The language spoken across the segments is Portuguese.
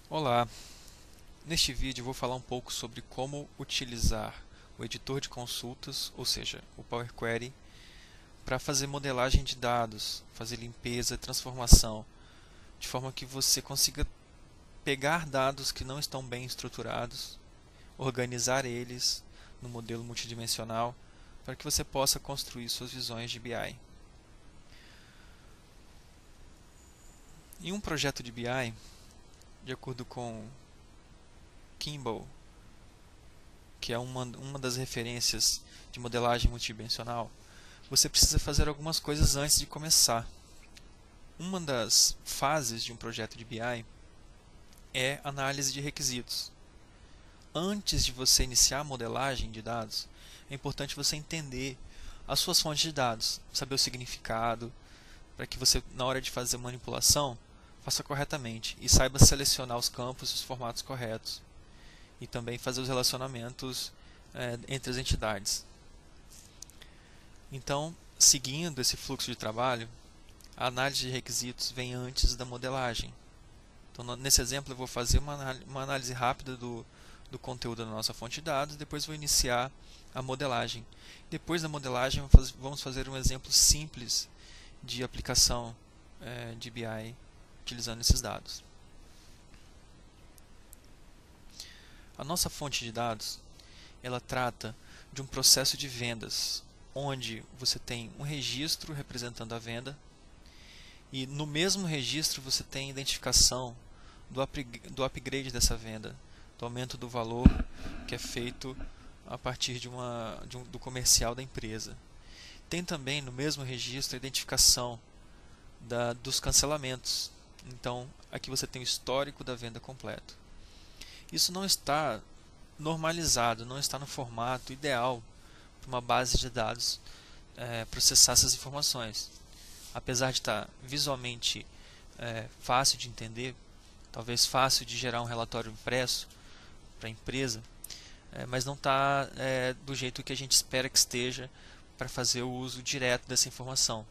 Olá, neste vídeo eu vou falar um pouco sobre como utilizar o editor de consultas, ou seja, o Power Query, para fazer modelagem de dados, fazer limpeza e transformação, de forma que você consiga pegar dados que não estão bem estruturados, organizar eles no modelo multidimensional, para que você possa construir suas visões de BI. Em um projeto de BI, de acordo com Kimball, que é uma das referências de modelagem multidimensional, você precisa fazer algumas coisas antes de começar. Uma das fases de um projeto de BI é análise de requisitos. Antes de você iniciar a modelagem de dados, é importante você entender as suas fontes de dados, saber o significado, para que você, na hora de fazer a manipulação, faça corretamente e saiba selecionar os campos e os formatos corretos. E também fazer os relacionamentos entre as entidades. Então, seguindo esse fluxo de trabalho, a análise de requisitos vem antes da modelagem. Então, nesse exemplo, eu vou fazer uma análise rápida do conteúdo da nossa fonte de dados, depois vou iniciar a modelagem. Depois da modelagem, vamos fazer um exemplo simples de aplicação de BI utilizando esses dados. A nossa fonte de dados, ela trata de um processo de vendas, onde você tem um registro representando a venda, e no mesmo registro você tem a identificação do upgrade dessa venda, do aumento do valor que é feito a partir do comercial da empresa. Tem também no mesmo registro a identificação dos cancelamentos. Então, aqui você tem o histórico da venda completo. Isso não está normalizado, não está no formato ideal para uma base de dados processar essas informações. Apesar de estar visualmente fácil de entender, talvez fácil de gerar um relatório impresso para a empresa, mas não está do jeito que a gente espera que esteja para fazer o uso direto dessa informação.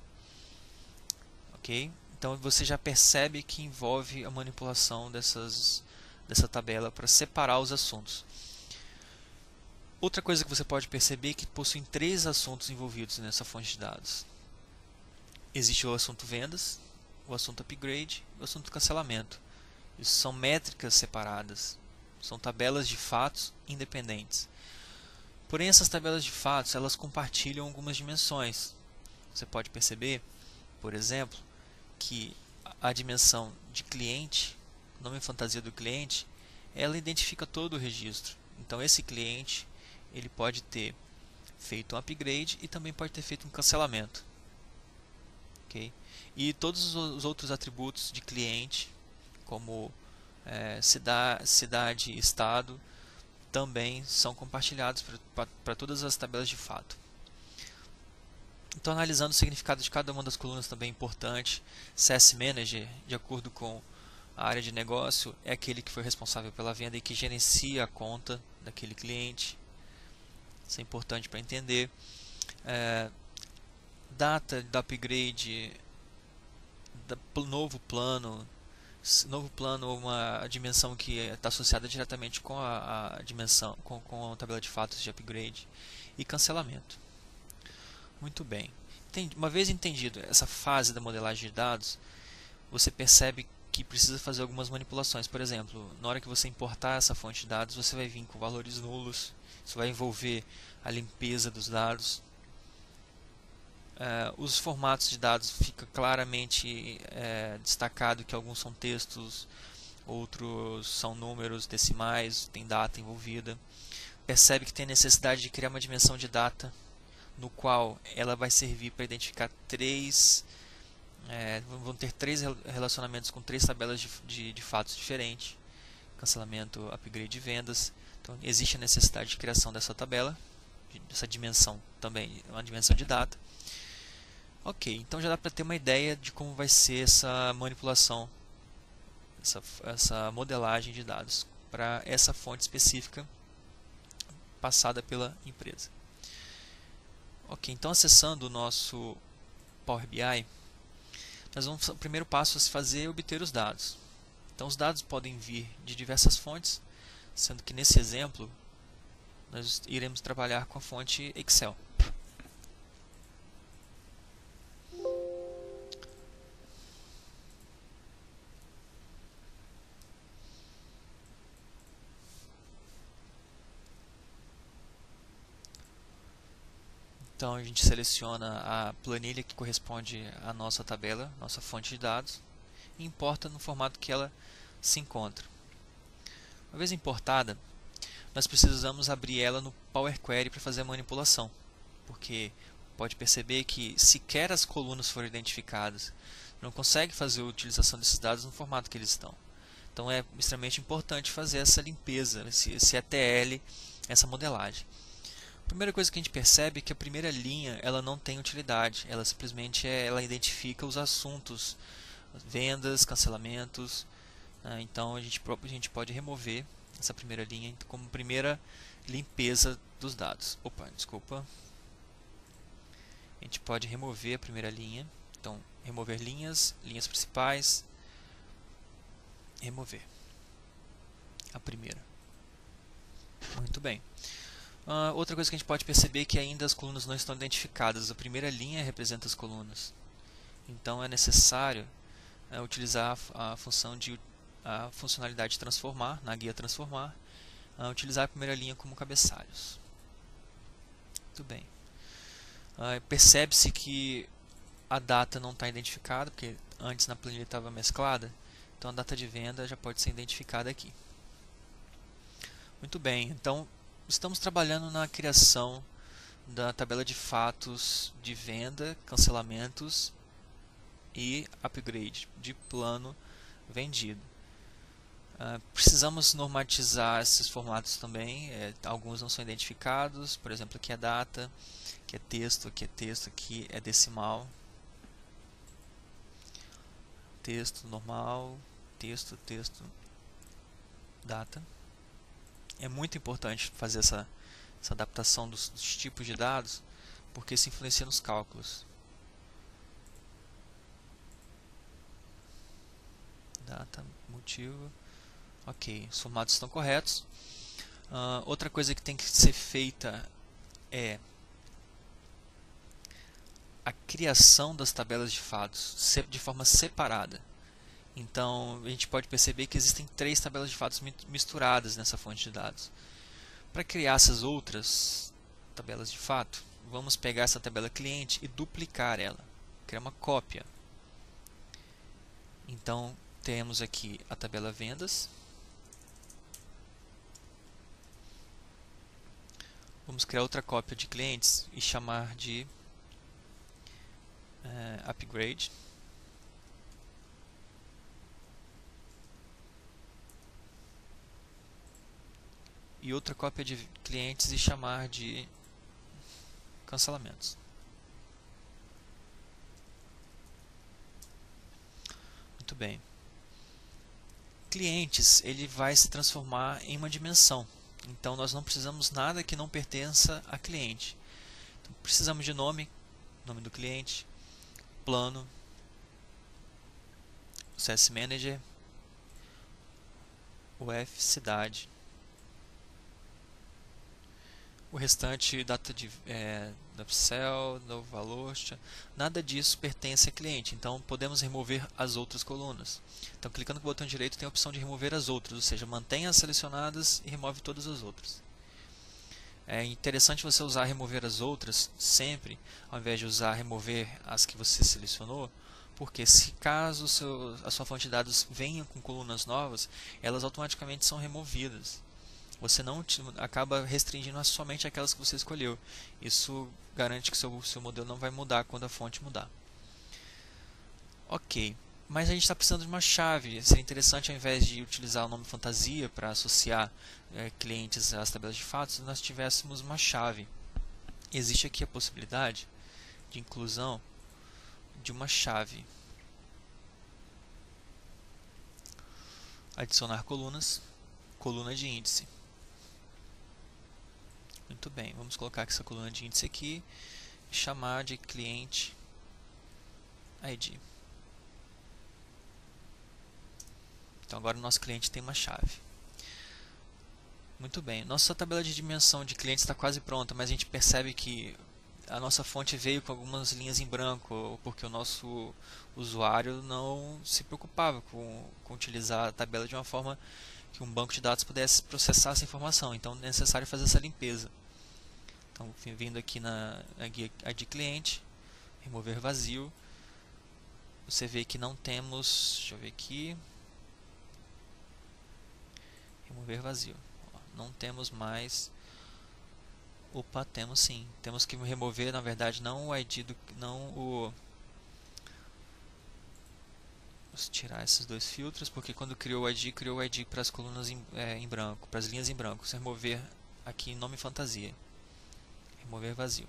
Ok? Então você já percebe que envolve a manipulação dessa tabela para separar os assuntos. Outra coisa que você pode perceber é que possuem três assuntos envolvidos nessa fonte de dados. Existe o assunto vendas, o assunto upgrade e o assunto cancelamento. Isso são métricas separadas, são tabelas de fatos independentes. Porém, essas tabelas de fatos elas compartilham algumas dimensões. Você pode perceber, por exemplo, que a dimensão de cliente, nome e fantasia do cliente, ela identifica todo o registro. Então, esse cliente ele pode ter feito um upgrade e também pode ter feito um cancelamento. Okay? E todos os outros atributos de cliente, como cidade e estado, também são compartilhados para todas as tabelas de fato. Então, analisando o significado de cada uma das colunas também é importante. CS Manager, de acordo com a área de negócio, é aquele que foi responsável pela venda e que gerencia a conta daquele cliente. Isso é importante para entender. Data do upgrade, novo plano. Novo plano é uma dimensão que está associada diretamente com a dimensão, com a tabela de fatos de upgrade e cancelamento. Muito bem. Uma vez entendido essa fase da modelagem de dados, você percebe que precisa fazer algumas manipulações. Por exemplo, na hora que você importar essa fonte de dados, você vai vir com valores nulos. Isso vai envolver a limpeza dos dados. Os formatos de dados fica claramente destacado que alguns são textos, outros são números decimais, tem data envolvida. Percebe que tem necessidade de criar uma dimensão de data, no qual ela vai servir para identificar vão ter três relacionamentos com três tabelas de fatos diferentes: cancelamento, upgrade e vendas. Então existe a necessidade de criação dessa tabela, dessa dimensão também, uma dimensão de data. Ok, então já dá para ter uma ideia de como vai ser essa manipulação, essa modelagem de dados para essa fonte específica passada pela empresa. Ok, então acessando o nosso Power BI, o primeiro passo a se fazer é obter os dados. Então os dados podem vir de diversas fontes, sendo que nesse exemplo nós iremos trabalhar com a fonte Excel. Então a gente seleciona a planilha que corresponde à nossa tabela, nossa fonte de dados, e importa no formato que ela se encontra. Uma vez importada, nós precisamos abrir ela no Power Query para fazer a manipulação, porque pode perceber que sequer as colunas foram identificadas, não consegue fazer a utilização desses dados no formato que eles estão. Então é extremamente importante fazer essa limpeza, esse ETL, essa modelagem. A primeira coisa que a gente percebe é que a primeira linha ela não tem utilidade, ela simplesmente ela identifica os assuntos, vendas, cancelamentos, né? Então a gente pode remover essa primeira linha como primeira limpeza dos dados. Opa, desculpa. A gente pode remover a primeira linha, então remover linhas principais, remover a primeira. Muito bem. Outra coisa que a gente pode perceber é que ainda as colunas não estão identificadas. A primeira linha representa as colunas. Então é necessário utilizar a funcionalidade transformar, na guia transformar, utilizar a primeira linha como cabeçalhos. Muito bem. Percebe-se que a data não está identificada, porque antes na planilha estava mesclada, então a data de venda já pode ser identificada aqui. Muito bem, então estamos trabalhando na criação da tabela de fatos de venda, cancelamentos e upgrade de plano vendido. Precisamos normatizar esses formatos também, alguns não são identificados, por exemplo aqui é data, aqui é texto, aqui é decimal, texto normal, texto, data. É muito importante fazer essa adaptação dos tipos de dados, porque isso influencia nos cálculos. Data, motivo, ok, os formatos estão corretos. Outra coisa que tem que ser feita é a criação das tabelas de fatos de forma separada. Então a gente pode perceber que existem 3 tabelas de fatos misturadas nessa fonte de dados. Para criar essas outras tabelas de fato, vamos pegar essa tabela cliente e duplicar ela, criar uma cópia. Então temos aqui a tabela vendas. Vamos criar outra cópia de clientes e chamar de upgrade. E outra cópia de clientes e chamar de cancelamentos. Muito bem. Clientes, ele vai se transformar em uma dimensão. Então nós não precisamos nada que não pertença a cliente. Então, precisamos de nome do cliente, plano, CS Manager, UF, cidade. O restante, data de upsell, novo valor, nada disso pertence a cliente, então podemos remover as outras colunas. Então clicando com o botão direito tem a opção de remover as outras, ou seja, mantenha as selecionadas e remove todas as outras. É interessante você usar remover as outras sempre, ao invés de usar remover as que você selecionou, porque se caso a sua fonte de dados venha com colunas novas, elas automaticamente são removidas. Você não acaba restringindo somente aquelas que você escolheu. Isso garante que seu modelo não vai mudar quando a fonte mudar. Ok, mas a gente está precisando de uma chave. Seria interessante, ao invés de utilizar o nome fantasia para associar clientes às tabelas de fatos, nós tivéssemos uma chave. Existe aqui a possibilidade de inclusão de uma chave. Adicionar colunas, coluna de índice. Muito bem, vamos colocar essa coluna de índice aqui e chamar de cliente ID. Então agora o nosso cliente tem uma chave. Muito bem, nossa tabela de dimensão de clientes está quase pronta, mas a gente percebe que a nossa fonte veio com algumas linhas em branco, porque o nosso usuário não se preocupava com utilizar a tabela de uma forma que um banco de dados pudesse processar essa informação. Então é necessário fazer essa limpeza. Então, vindo aqui na guia de cliente, remover vazio, você vê que não temos, deixa eu ver aqui, remover vazio. Não temos mais. Opa, temos sim. Temos que remover, na verdade, não o ID não o. Vamos tirar esses dois filtros, porque quando criou o ID para as colunas em branco, para as linhas em branco. Vamos remover aqui nome fantasia. Remover vazio.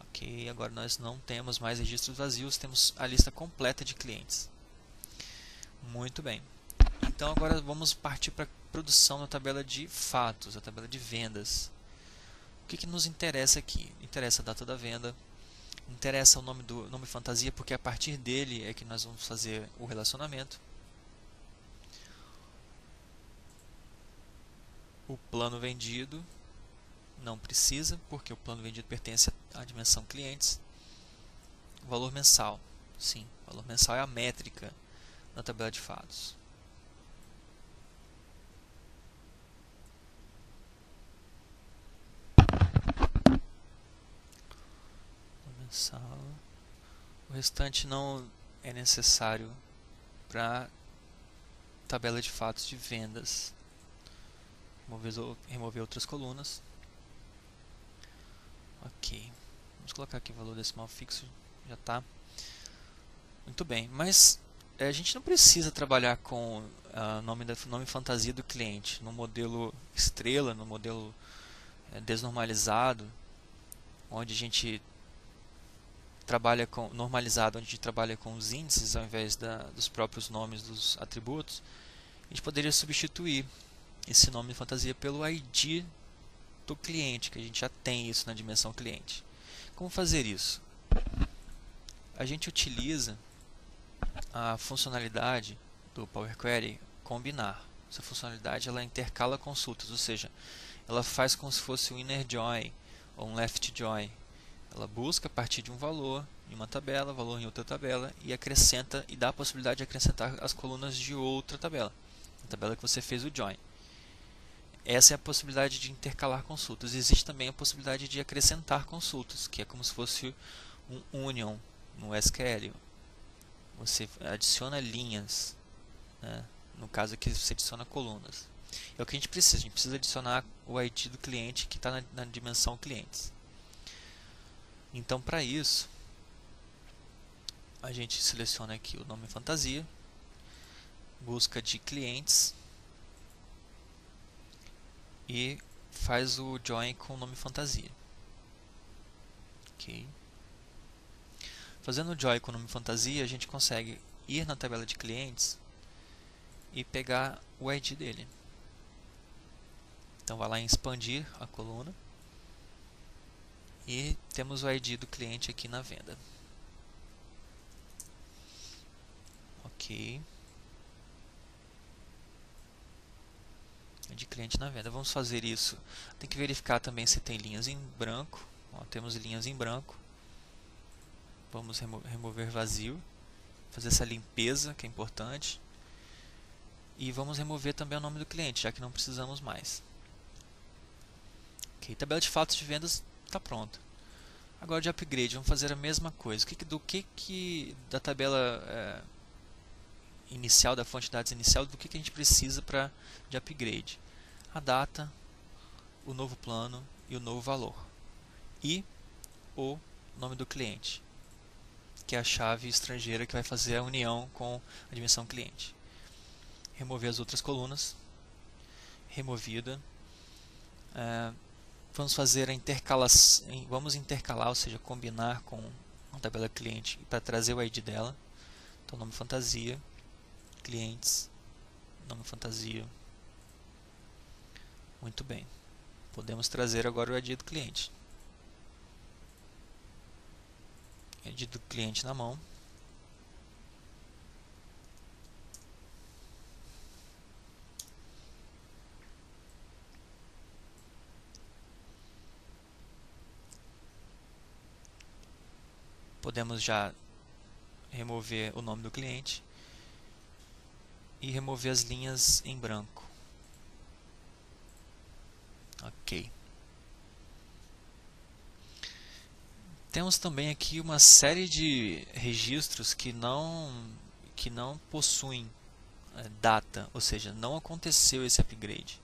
Ok, agora nós não temos mais registros vazios, temos a lista completa de clientes. Muito bem. Então agora vamos partir para a produção da tabela de fatos, a tabela de vendas. O que nos interessa aqui? Interessa a data da venda, interessa o nome fantasia, porque a partir dele é que nós vamos fazer o relacionamento. O plano vendido não precisa, porque o plano vendido pertence à dimensão clientes. O valor mensal, sim, o valor mensal é a métrica na tabela de fatos. Mensal. O restante não é necessário para tabela de fatos de vendas. Remover outras colunas. Ok. Vamos colocar aqui o valor decimal fixo. Já está. Muito bem. Mas a gente não precisa trabalhar com nome fantasia do cliente no modelo estrela, no modelo desnormalizado, onde a gente trabalha com normalizado, onde a gente trabalha com os índices ao invés dos próprios nomes dos atributos. A gente poderia substituir esse nome de fantasia pelo ID do cliente, que a gente já tem isso na dimensão cliente. Como fazer isso? A gente utiliza a funcionalidade do Power Query combinar. Essa funcionalidade ela intercala consultas, ou seja, ela faz como se fosse um inner join ou um left join. Ela busca a partir de um valor em uma tabela, valor em outra tabela e acrescenta e dá a possibilidade de acrescentar as colunas de outra tabela, a tabela que você fez o join. Essa é a possibilidade de intercalar consultas. Existe também a possibilidade de acrescentar consultas, que é como se fosse um union no SQL. Você adiciona linhas, né? No caso aqui você adiciona colunas. É o que a gente precisa adicionar o ID do cliente que está na dimensão clientes. Então, para isso, a gente seleciona aqui o nome fantasia, busca de clientes e faz o join com o nome fantasia. Ok. Fazendo o join com o nome fantasia, a gente consegue ir na tabela de clientes e pegar o ID dele. Então, vai lá em expandir a coluna e temos o ID do cliente aqui na venda. Ok. De cliente na venda. Vamos fazer isso. Tem que verificar também se tem linhas em branco. Ó, temos linhas em branco. Vamos remover vazio. Fazer essa limpeza que é importante. E vamos remover também o nome do cliente, já que não precisamos mais. Ok, tabela de fatos de vendas está pronta. Agora de upgrade, vamos fazer a mesma coisa. Da tabela inicial, da fonte de dados inicial, do que a gente precisa de upgrade? A data, o novo plano e o novo valor. E o nome do cliente, que é a chave estrangeira que vai fazer a união com a dimensão cliente. Remover as outras colunas. Removida. Vamos fazer a intercalação, vamos intercalar, ou seja, combinar com a tabela cliente para trazer o ID dela. Então, nome fantasia, clientes, nome fantasia. Muito bem. Podemos trazer agora o ID do cliente. ID do cliente na mão. Podemos já remover o nome do cliente e remover as linhas em branco. Ok. Temos também aqui uma série de registros que não possuem data, ou seja, não aconteceu esse upgrade.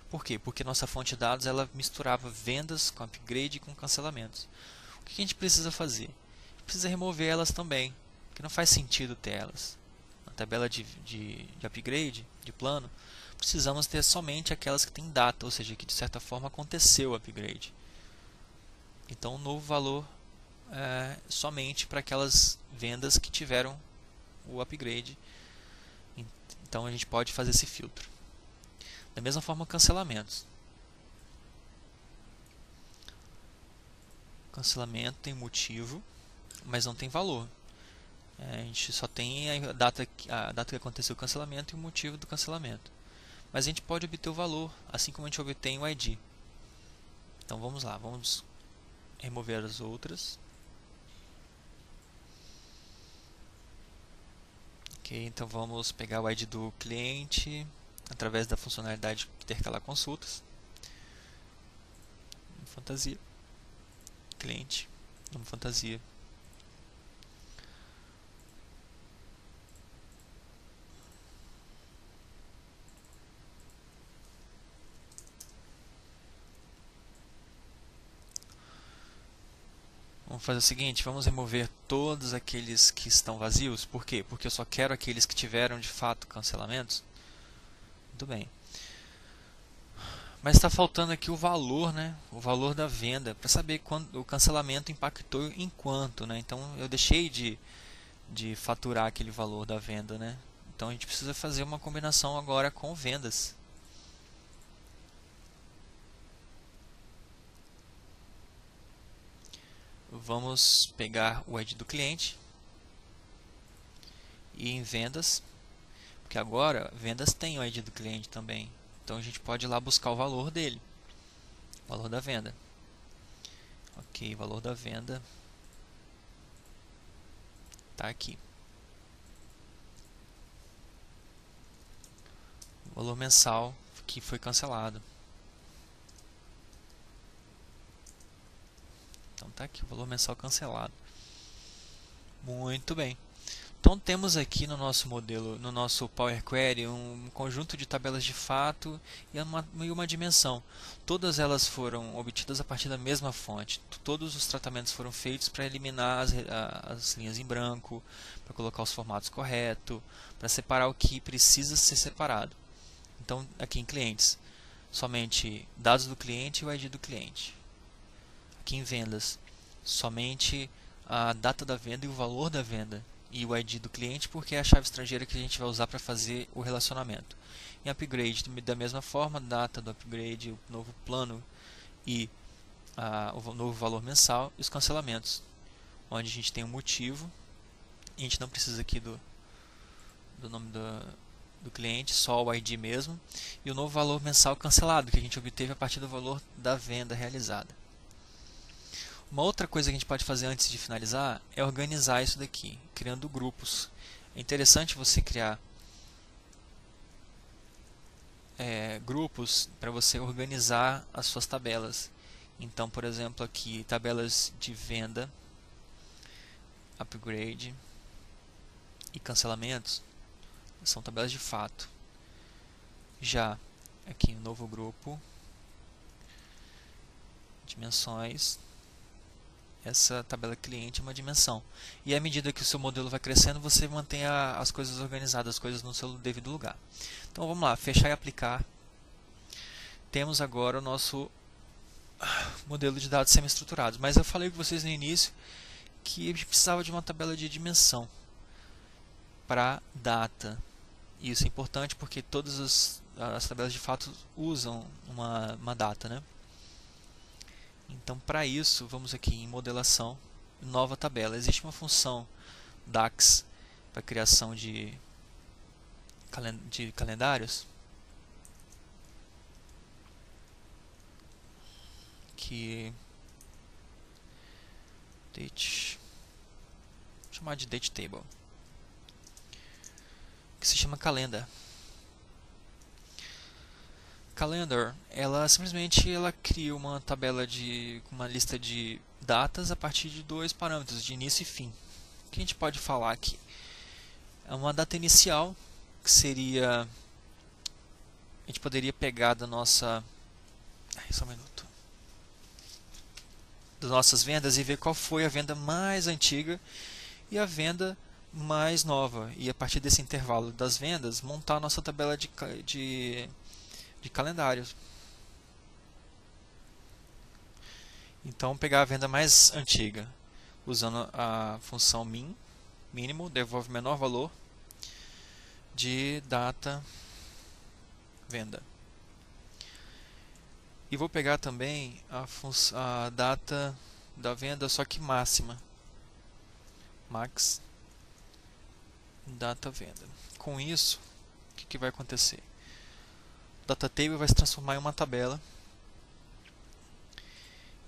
Por quê? Porque nossa fonte de dados ela misturava vendas com upgrade e com cancelamentos. O que a gente precisa fazer? A gente precisa remover elas também, porque não faz sentido ter elas. Na tabela de upgrade, de plano, precisamos ter somente aquelas que têm data, ou seja, que de certa forma aconteceu o upgrade. Então, o novo valor é somente para aquelas vendas que tiveram o upgrade. Então, a gente pode fazer esse filtro. Da mesma forma, cancelamentos. Cancelamento tem motivo, mas não tem valor. A gente só tem a data que aconteceu o cancelamento e o motivo do cancelamento. Mas a gente pode obter o valor, assim como a gente obtém o ID. Então vamos lá, vamos remover as outras. Ok, então vamos pegar o ID do cliente através da funcionalidade intercalar consultas. Fantasia. Cliente. Nome fantasia. Vamos fazer o seguinte, vamos remover todos aqueles que estão vazios. Por quê? Porque eu só quero aqueles que tiveram de fato cancelamentos. Muito bem. Mas está faltando aqui o valor, né? O valor da venda, para saber quando o cancelamento impactou em quanto, né? Então eu deixei de faturar aquele valor da venda, né? Então a gente precisa fazer uma combinação agora com vendas. Vamos pegar o ID do cliente e em vendas, porque agora vendas tem o ID do cliente também. Então a gente pode ir lá buscar o valor dele, o valor da venda. Ok, valor da venda está aqui. O valor mensal que foi cancelado. Então está aqui o valor mensal cancelado. Muito bem. Então temos aqui no nosso modelo, no nosso Power Query, um conjunto de tabelas de fato e uma dimensão. Todas elas foram obtidas a partir da mesma fonte. Todos os tratamentos foram feitos para eliminar as linhas em branco, para colocar os formatos corretos, para separar o que precisa ser separado. Então aqui em clientes, somente dados do cliente e o ID do cliente. Aqui em vendas, somente a data da venda e o valor da venda e o ID do cliente, porque é a chave estrangeira que a gente vai usar para fazer o relacionamento. Em upgrade, da mesma forma, data do upgrade, o novo plano e o novo valor mensal e os cancelamentos, onde a gente tem um motivo, e a gente não precisa aqui do nome do cliente, só o ID mesmo, e o novo valor mensal cancelado, que a gente obteve a partir do valor da venda realizada. Uma outra coisa que a gente pode fazer antes de finalizar é organizar isso daqui, criando grupos. É interessante você criar grupos para você organizar as suas tabelas. Então, por exemplo, aqui tabelas de venda, upgrade e cancelamentos são tabelas de fato. Já aqui um novo grupo, dimensões. Essa tabela cliente é uma dimensão. E à medida que o seu modelo vai crescendo, você mantém as coisas organizadas, as coisas no seu devido lugar. Então vamos lá, fechar e aplicar. Temos agora o nosso modelo de dados semi-estruturados. Mas eu falei com vocês no início que a gente precisava de uma tabela de dimensão para data. E isso é importante porque todas as tabelas de fato usam uma data, né? Então, para isso, vamos aqui em modelação, nova tabela. Existe uma função DAX para criação de calendários que chamar de date table, que se chama calendar. Calendar, ela simplesmente cria uma tabela uma lista de datas a partir de dois parâmetros, de início e fim. O que a gente pode falar aqui? É uma data inicial, que seria, a gente poderia pegar da nossa, só um minuto, das nossas vendas e ver qual foi a venda mais antiga e a venda mais nova, e a partir desse intervalo das vendas montar a nossa tabela de calendários. Então pegar a venda mais antiga usando a função min, mínimo, devolve menor valor de data venda. E vou pegar também a data da venda, só que máxima, max data venda. Com isso, o que vai acontecer? O data table vai se transformar em uma tabela,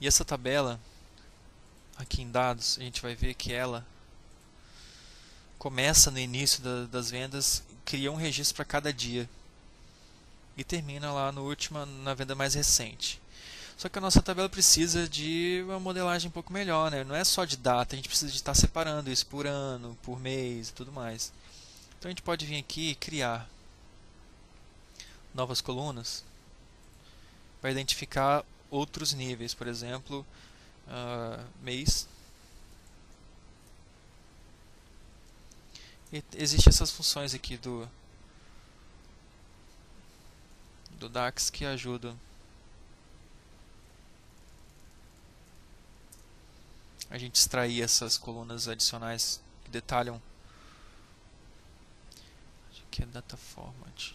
e essa tabela aqui em dados a gente vai ver que ela começa no início das vendas, cria um registro para cada dia e termina lá na venda mais recente. Só que a nossa tabela precisa de uma modelagem um pouco melhor, né? Não é só de data, a gente precisa de estar separando isso por ano, por mês e tudo mais. Então a gente pode vir aqui e criar novas colunas para identificar outros níveis, por exemplo, mês. E existem essas funções aqui do DAX que ajudam a gente extrair essas colunas adicionais que detalham. Aqui é data format.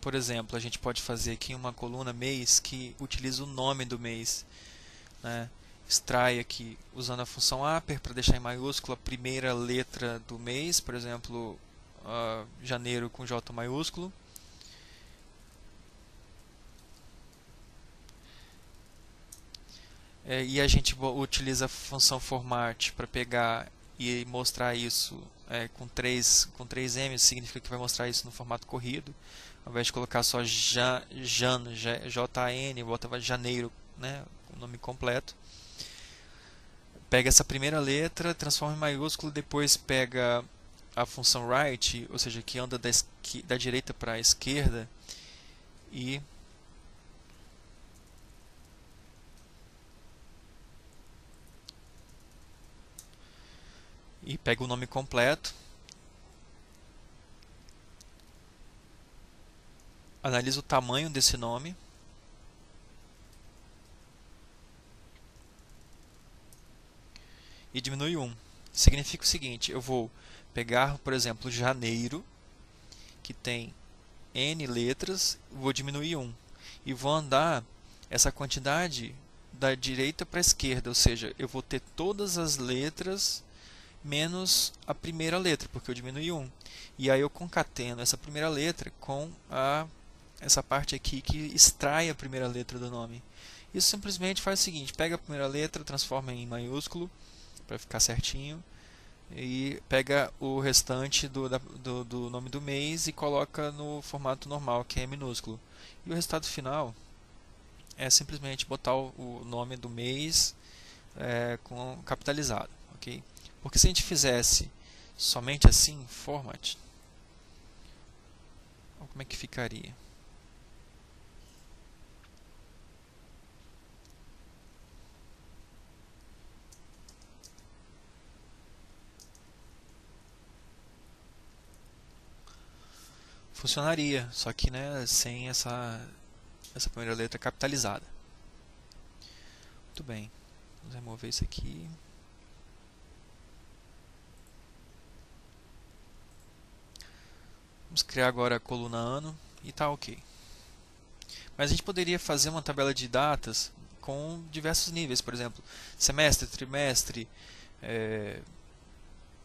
Por exemplo, a gente pode fazer aqui uma coluna mês que utiliza o nome do mês, né? Extrai aqui usando a função upper para deixar em maiúsculo a primeira letra do mês, por exemplo, janeiro com J maiúsculo. E a gente utiliza a função format para pegar e mostrar isso com 3M, significa que vai mostrar isso no formato corrido, ao invés de colocar só JAN, bota janeiro, né, o nome completo. Pega essa primeira letra, transforma em maiúsculo, depois pega a função right, ou seja, que anda da direita para a esquerda, e pega o nome completo, analisa o tamanho desse nome, e diminui 1. Significa o seguinte, eu vou pegar, por exemplo, janeiro, que tem N letras, vou diminuir 1. E vou andar essa quantidade da direita para a esquerda, ou seja, eu vou ter todas as letras menos a primeira letra, porque eu diminui 1. E aí eu concateno essa primeira letra com essa parte aqui que extrai a primeira letra do nome. Isso simplesmente faz o seguinte, pega a primeira letra, transforma em maiúsculo, para ficar certinho, e pega o restante do nome do mês e coloca no formato normal, que é minúsculo. E o resultado final é simplesmente botar o nome do mês capitalizado, ok? Porque se a gente fizesse somente assim, format, como é que ficaria? Funcionaria, só que sem essa primeira letra capitalizada. Muito bem, vamos remover isso aqui. Vamos criar agora a coluna ano e tá ok. Mas a gente poderia fazer uma tabela de datas com diversos níveis, por exemplo, semestre, trimestre,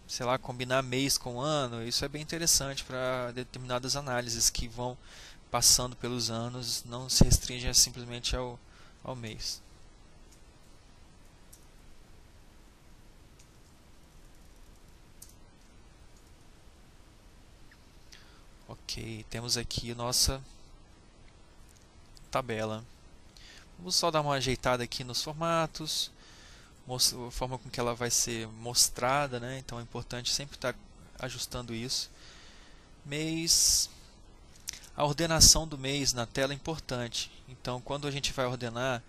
sei lá, combinar mês com ano. Isso é bem interessante para determinadas análises que vão passando pelos anos, não se restringe simplesmente ao mês. Ok, temos aqui a nossa tabela. Vamos só dar uma ajeitada aqui nos formatos, a forma com que ela vai ser mostrada, né? Então é importante sempre estar ajustando isso. Mês, a ordenação do mês na tela é importante. Então quando a gente vai ordenar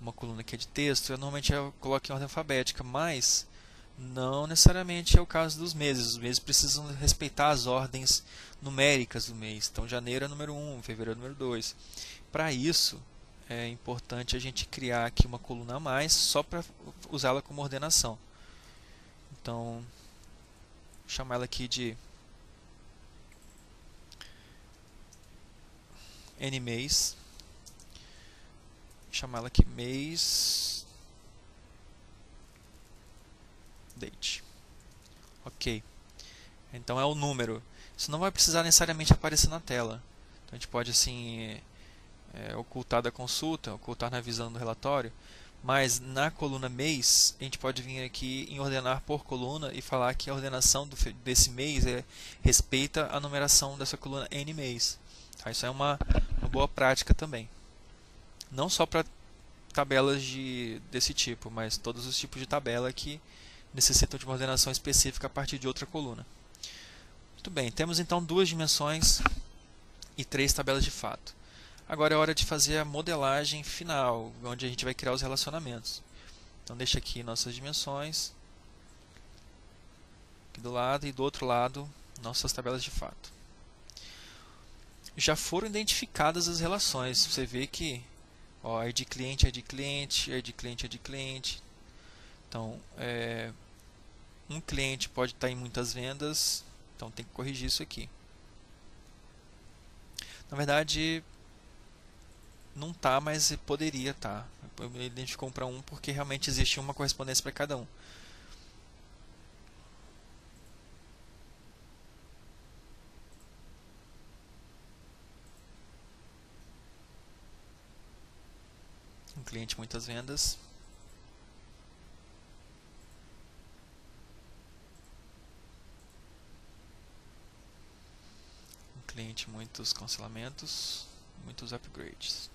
uma coluna que é de texto, normalmente eu coloco em ordem alfabética, mas não necessariamente é o caso dos meses. Os meses precisam respeitar as ordens numéricas do mês. Então janeiro é número 1, fevereiro é número 2. Para isso, é importante a gente criar aqui uma coluna a mais só para usá-la como ordenação. Então, vou chamar ela aqui de NMês. Chamar ela aqui mês date. Ok. Então é o número. Isso não vai precisar necessariamente aparecer na tela. Então a gente pode assim ocultar da consulta, ocultar na visão do relatório, mas na coluna mês a gente pode vir aqui em ordenar por coluna e falar que a ordenação desse mês respeita a numeração dessa coluna N mês. Tá? Isso é uma boa prática também. Não só para tabelas desse tipo, mas todos os tipos de tabela que necessitam de uma ordenação específica a partir de outra coluna. Muito bem, temos então 2 dimensões e 3 tabelas de fato. Agora é hora de fazer a modelagem final, onde a gente vai criar os relacionamentos. Então deixa aqui nossas dimensões, aqui do lado, e do outro lado nossas tabelas de fato. Já foram identificadas as relações, você vê que é de cliente, é de cliente, é de cliente, é de cliente. Então, um cliente pode estar em muitas vendas, então tem que corrigir isso aqui. Na verdade, não está, mas poderia estar. Ele identificou um para um porque realmente existe uma correspondência para cada um. Um cliente, muitas vendas. Um cliente, muitos cancelamentos, muitos upgrades.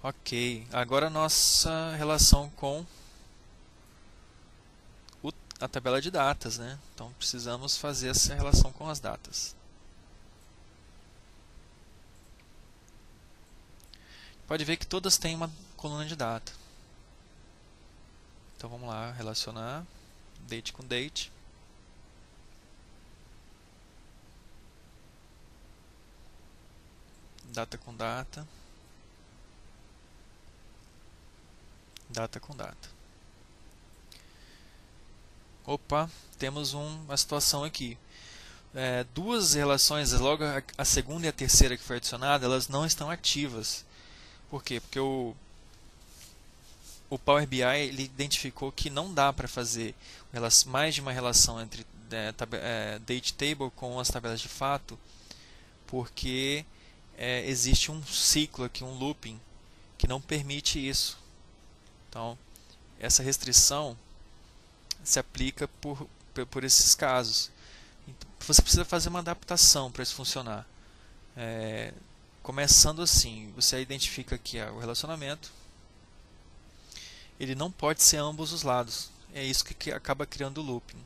Ok, agora a nossa relação com a tabela de datas, né? Então precisamos fazer essa relação com as datas. Pode ver que todas têm uma coluna de data. Então vamos lá, relacionar date com date. Data com data. Data com data. Opa, temos uma situação aqui. Duas relações, logo a segunda e a terceira que foi adicionada, elas não estão ativas. Por quê? Porque o Power BI ele identificou que não dá para fazer mais de uma relação entre date table com as tabelas de fato, porque existe um ciclo aqui, um looping, que não permite isso. Então, essa restrição se aplica por esses casos. Então, você precisa fazer uma adaptação para isso funcionar. Começando assim, você identifica aqui o relacionamento. Ele não pode ser ambos os lados. É isso que acaba criando o looping.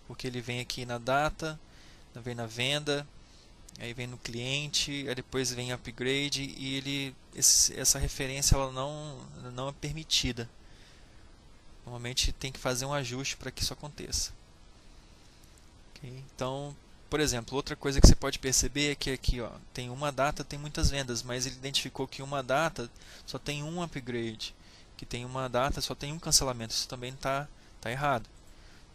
Porque ele vem aqui na data, vem na venda, aí vem no cliente, aí depois vem upgrade e essa referência ela não é permitida. Normalmente tem que fazer um ajuste para que isso aconteça. Okay? Então, por exemplo, outra coisa que você pode perceber é que aqui tem uma data, tem muitas vendas, mas ele identificou que uma data só tem um upgrade, que tem uma data só tem um cancelamento. Isso também está errado.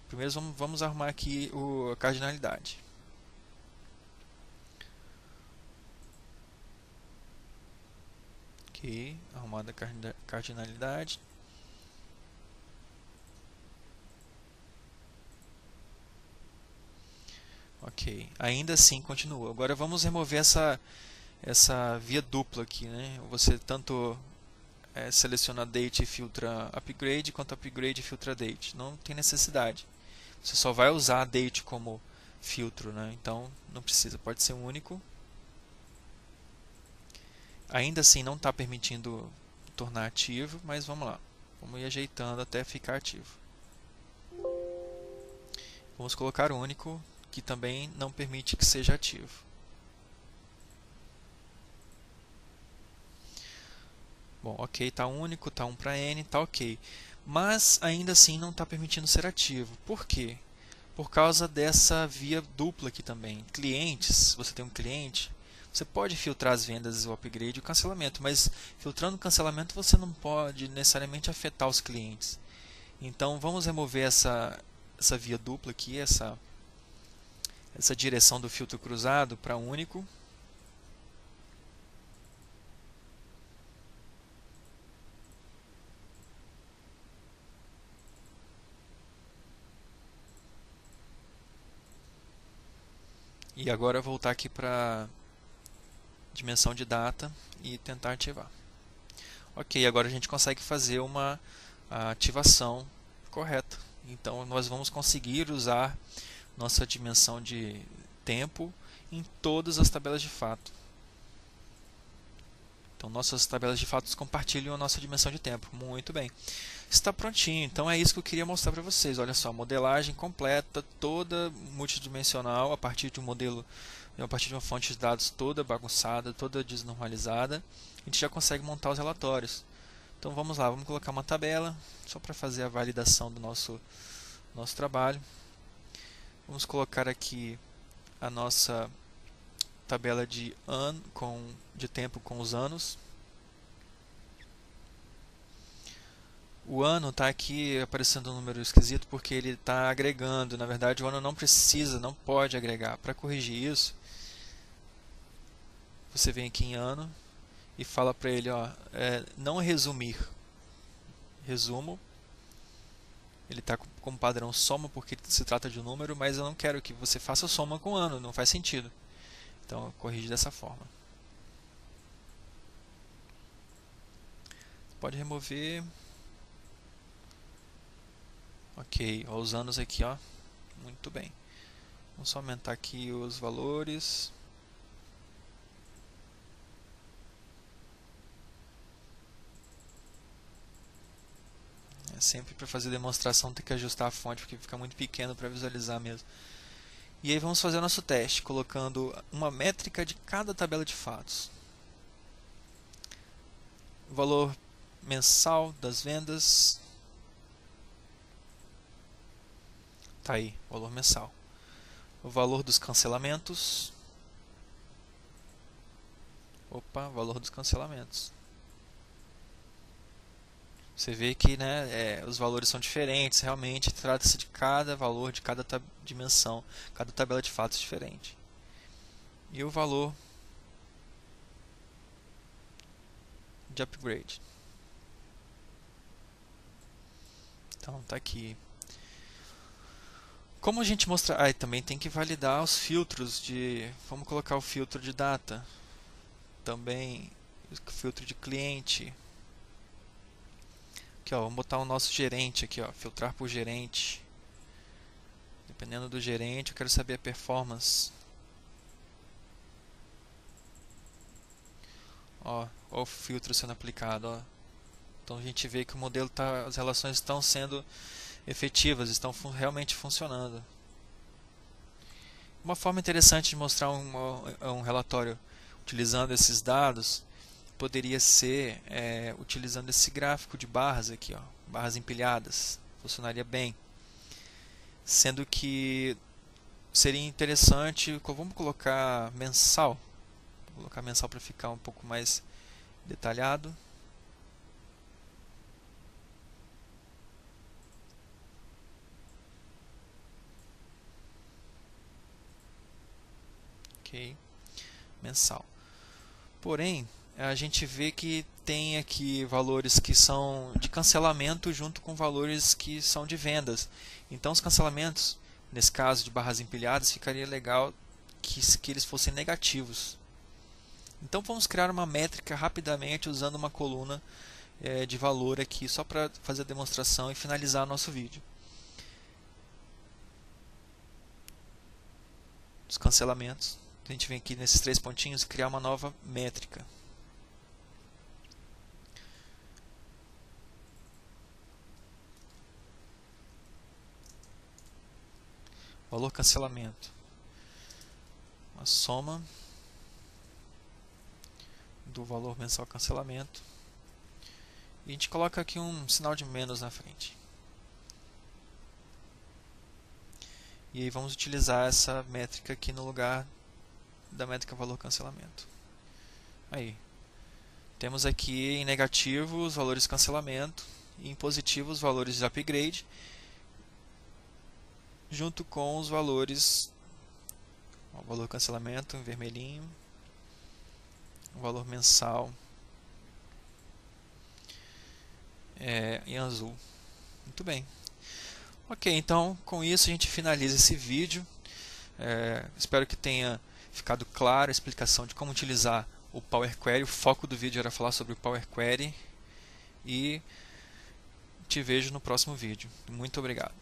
Primeiro vamos arrumar aqui a cardinalidade. Ok, arrumada a cardinalidade. Ok, Ok, ainda assim continua. Agora vamos remover essa via dupla aqui, né? Você tanto seleciona date e filtra upgrade, quanto upgrade e filtra date. Não tem necessidade. Você só vai usar date como filtro, né? Então não precisa, pode ser único. Ainda assim não está permitindo tornar ativo, mas vamos lá. Vamos ir ajeitando até ficar ativo. Vamos colocar único, que também não permite que seja ativo. Bom, ok, está único, está 1 para n, está ok. Mas ainda assim não está permitindo ser ativo. Por quê? Por causa dessa via dupla aqui também. Clientes, você tem um cliente, você pode filtrar as vendas, o upgrade e o cancelamento, mas filtrando o cancelamento você não pode necessariamente afetar os clientes. Então vamos remover essa via dupla aqui, essa direção do filtro cruzado para único. E agora voltar aqui para dimensão de data e tentar ativar. Ok, agora a gente consegue fazer uma ativação correta. Então nós vamos conseguir usar nossa dimensão de tempo em todas as tabelas de fato. Então nossas tabelas de fatos compartilham a nossa dimensão de tempo. Muito bem. Está prontinho. Então é isso que eu queria mostrar para vocês. Olha só, modelagem completa, toda multidimensional, a partir de um modelo, a partir de uma fonte de dados toda bagunçada, toda desnormalizada. A gente já consegue montar os relatórios. Então vamos lá, vamos colocar uma tabela, só para fazer a validação do nosso trabalho. Vamos colocar aqui a nossa tabela de tempo com os anos. O ano está aqui aparecendo um número esquisito porque ele está agregando. Na verdade, o ano não precisa, não pode agregar. Para corrigir isso, você vem aqui em ano e fala para ele, ó, não resumir. Resumo. Ele está como padrão soma porque se trata de um número, mas eu não quero que você faça soma com ano, não faz sentido. Então, corrige dessa forma. Pode remover. Ok, ó, os anos aqui, ó. Muito bem. Vamos só aumentar aqui os valores. Sempre para fazer demonstração tem que ajustar a fonte porque fica muito pequeno para visualizar mesmo. E aí vamos fazer o nosso teste, colocando uma métrica de cada tabela de fatos. O valor mensal das vendas. Tá aí, valor mensal. O valor dos cancelamentos. Opa, valor dos cancelamentos. Você vê que, né, os valores são diferentes, realmente trata-se de cada valor, de cada dimensão, cada tabela de fatos diferente. E o valor de upgrade. Então tá aqui. Como a gente mostra... também tem que validar os filtros de... Vamos colocar o filtro de data. Também o filtro de cliente. Aqui, ó, vamos botar o nosso gerente aqui, ó, filtrar por gerente. Dependendo do gerente, eu quero saber a performance. Ó o filtro sendo aplicado, ó. Então a gente vê que o modelo as relações estão sendo efetivas, estão realmente funcionando. Uma forma interessante de mostrar um relatório utilizando esses dados poderia ser utilizando esse gráfico de barras aqui, ó, barras empilhadas. Funcionaria bem. Sendo que seria interessante, vamos colocar mensal. Vou colocar mensal para ficar um pouco mais detalhado. Ok, mensal. Porém, a gente vê que tem aqui valores que são de cancelamento junto com valores que são de vendas. Então os cancelamentos nesse caso de barras empilhadas, ficaria legal que eles fossem negativos. Então vamos criar uma métrica rapidamente usando uma coluna de valor aqui, só para fazer a demonstração e finalizar nosso vídeo. Os cancelamentos. A gente vem aqui nesses 3 pontinhos criar uma nova métrica. Valor cancelamento. A soma do valor mensal cancelamento. E a gente coloca aqui um sinal de menos na frente. E aí vamos utilizar essa métrica aqui no lugar da métrica valor cancelamento. Aí, temos aqui em negativo os valores de cancelamento e em positivo os valores de upgrade, junto com os valores, o valor cancelamento em vermelhinho, o valor mensal em azul. Muito bem. Ok, então com isso a gente finaliza esse vídeo. Espero que tenha ficado clara a explicação de como utilizar o Power Query. O foco do vídeo era falar sobre o Power Query. E te vejo no próximo vídeo. Muito obrigado.